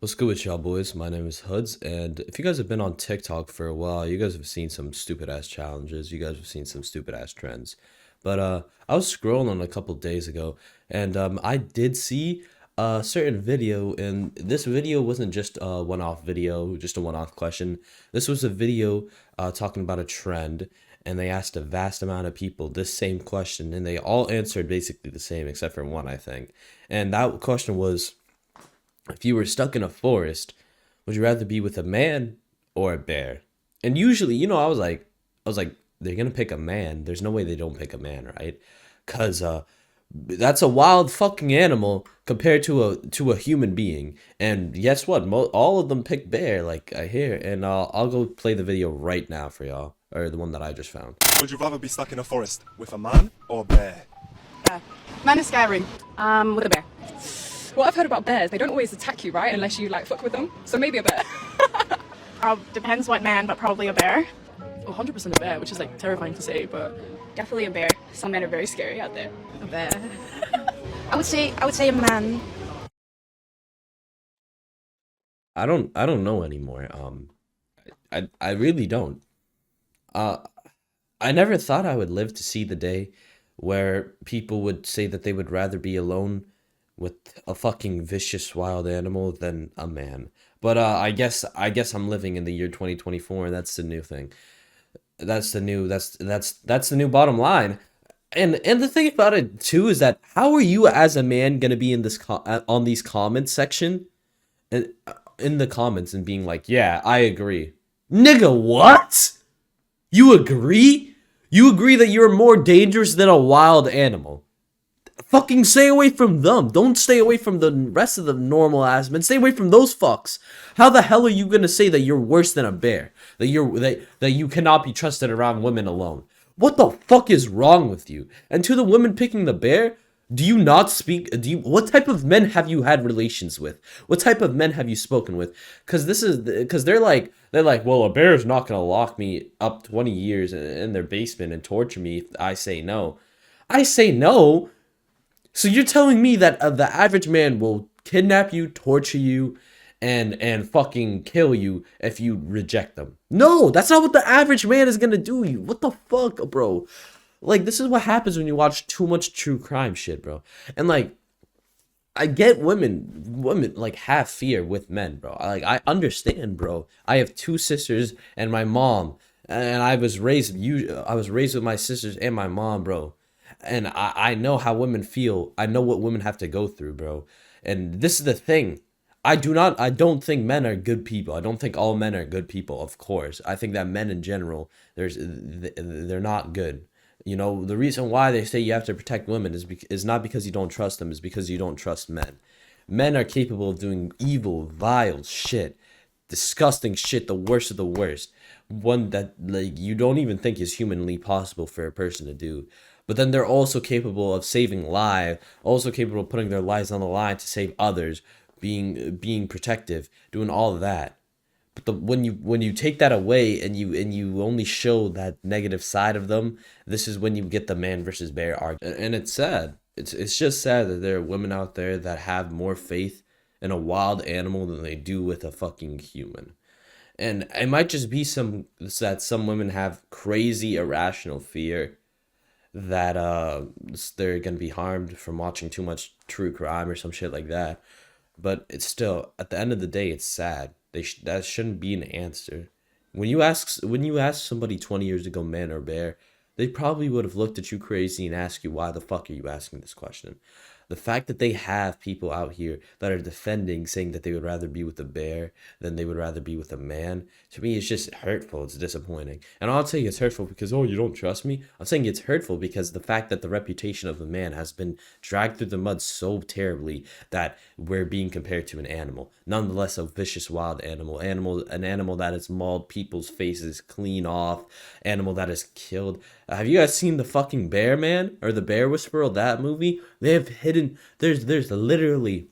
What's good with y'all boys? My name is Hoods, and if you guys have been on TikTok for a while, you guys have seen some stupid ass challenges. You guys have seen some stupid ass trends. But I was scrolling a couple days ago, and I did see a certain video, and this video wasn't just a one-off video, just a one-off question. This was a video talking about a trend, and they asked a vast amount of people this same question, and they all answered basically the same, except for one, I think. And that question was, if you were stuck in a forest, would you rather be with a man or a bear? And usually, I was like, they're gonna pick a man. There's no way they don't pick a man, right? Cause that's a wild fucking animal compared to a human being. And guess what? All of them pick bear, like I hear. And I'll go play the video right now for y'all, or the one that I just found. Would you rather be stuck in a forest with a man or a bear? Yeah. Man is scary. With a bear. What I've heard about bears, they don't always attack you, right? Unless you like fuck with them. So maybe a bear. Depends what man, but probably a bear. 100% a bear, which is like terrifying to say, but Definitely a bear. Some men are very scary out there. a bear. I would say a man. I don't know anymore. I really don't. Uh, I never thought I would live to see the day where people would say that they would rather be alone with a fucking vicious wild animal than a man. But I guess I'm living in the year 2024, and that's the new thing. That's the new bottom line. And the thing about it too is that how are you as a man gonna be in this on these comments section and in the comments and being like, yeah, I agree, nigga, what? You agree? You agree that you're more dangerous than a wild animal? Fucking stay away from them. Don't stay away from the rest of the normal ass men. Stay away from those fucks. How the hell are you gonna say that you're worse than a bear? That you cannot be trusted around women alone? What the fuck is wrong with you? And to the women picking the bear, do you not speak? What type of men have you had relations with? What type of men have you spoken with? Because they're like, well, a bear is not gonna lock me up 20 years in their basement and torture me if I say no. I say no. So you're telling me that the average man will kidnap you, torture you, and fucking kill you if you reject them? No, that's not what the average man is gonna do. You, what the fuck, bro? Like, this is what happens when you watch too much true crime shit, bro. And like, I get women like have fear with men, bro. I understand, bro. I have two sisters and my mom, and I was raised with my sisters and my mom, bro. And I know how women feel. I know what women have to go through, bro. And this is the thing. I don't think men are good people. I don't think all men are good people, of course. I think that men in general, they're not good. You know, the reason why they say you have to protect women is not because you don't trust them, is because you don't trust men. Men are capable of doing evil, vile shit, disgusting shit, the worst of the worst. One that like you don't even think is humanly possible for a person to do. But then they're also capable of saving lives, also capable of putting their lives on the line to save others, being protective, doing all of that. But when you take that away and you only show that negative side of them, this is when you get the man versus bear argument. And it's sad. It's just sad that there are women out there that have more faith in a wild animal than they do with a fucking human. And it might just be some women have crazy irrational fear that they're gonna be harmed from watching too much true crime or some shit like that. But it's still, at the end of the day, it's sad. That shouldn't be an answer. When you ask somebody 20 years ago, man or bear, they probably would have looked at you crazy and asked you, why the fuck are you asking this question? The fact that they have people out here that are defending, saying that they would rather be with a bear than they would rather be with a man, to me, it's just hurtful. It's disappointing. And I'm not saying it's hurtful because, oh, you don't trust me. I'm saying it's hurtful because the fact that the reputation of the man has been dragged through the mud so terribly that we're being compared to an animal. Nonetheless, a vicious wild an animal that has mauled people's faces clean off, animal that has killed. Have you guys seen the fucking Bear Man or the Bear Whisperer, that movie? They have hidden, there's literally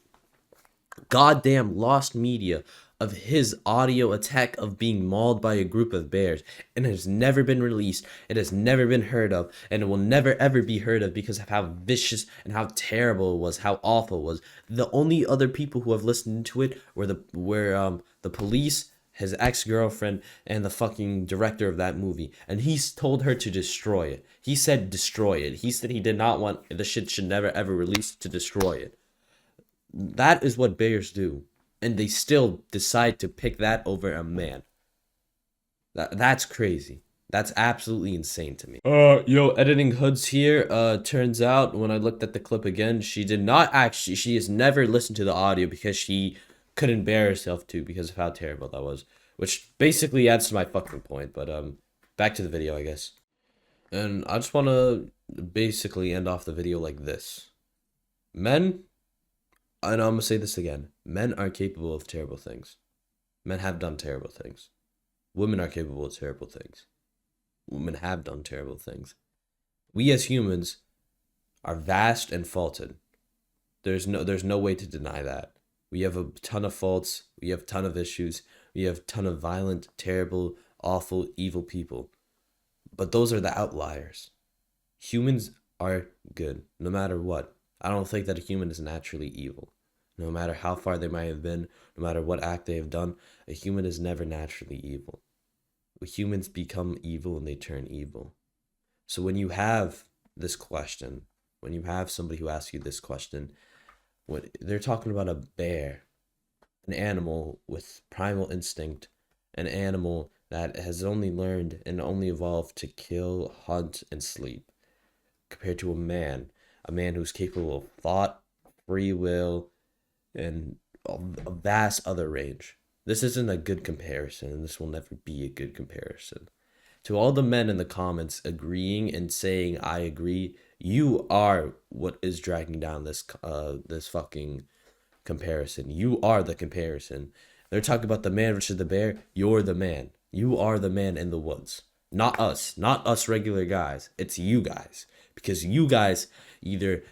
goddamn lost media of his audio attack of being mauled by a group of bears, and it has never been released. It has never been heard of, and it will never ever be heard of because of how vicious and how terrible it was, how awful it was. The only other people who have listened to it were the police, his ex-girlfriend, and the fucking director of that movie. And he's told her to destroy it. He said destroy it. He said he did not want the shit should never ever release, to destroy it. That is what bears do. And they still decide to pick that over a man. That's crazy. That's absolutely insane to me. Yo, editing hoods here. Turns out when I looked at the clip again, she has never listened to the audio because she couldn't bear herself to because of how terrible that was. Which basically adds to my fucking point, but back to the video, I guess. And I just want to basically end off the video like this. Men, and I'm gonna say this again, men are capable of terrible things. Men have done terrible things. Women are capable of terrible things. Women have done terrible things. We as humans are vast and faulted. There's no way to deny that. We have a ton of faults. We have a ton of issues. We have a ton of violent, terrible, awful, evil people. But those are the outliers. Humans are good, no matter what. I don't think that a human is naturally evil. No matter how far they might have been, no matter what act they have done, a human is never naturally evil. Humans become evil and they turn evil. So when you have this question, when you have somebody who asks you this question, what they're talking about a bear, an animal with primal instinct, an animal that has only learned and only evolved to kill, hunt, and sleep, compared to a man who's capable of thought, free will, and a vast other range. This isn't a good comparison, and this will never be a good comparison. To all the men in the comments agreeing and saying I agree, you are what is dragging down this fucking comparison. You are the comparison. They're talking about the man versus the bear. You're the man. You are the man in the woods. Not us regular guys. It's you guys. Because you guys either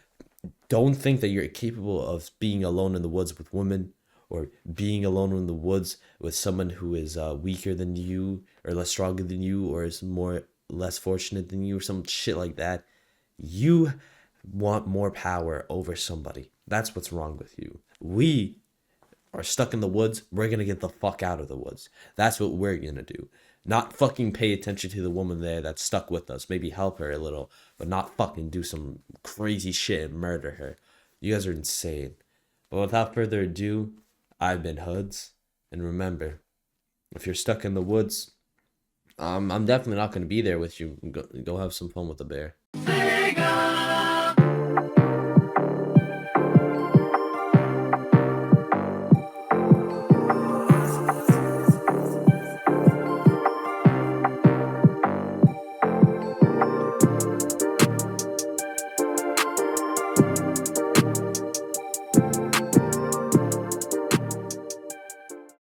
don't think that you're capable of being alone in the woods with women, or being alone in the woods with someone who is weaker than you, or less stronger than you, or is less fortunate than you, or some shit like that. You want more power over somebody. That's what's wrong with you. We are stuck in the woods. We're gonna get the fuck out of the woods. That's what we're gonna do. Not fucking pay attention to the woman there that's stuck with us. Maybe help her a little, but not fucking do some crazy shit and murder her. You guys are insane. But without further ado, I've been Hoods, and remember, if you're stuck in the woods, I'm definitely not going to be there with you. Go have some fun with the bear.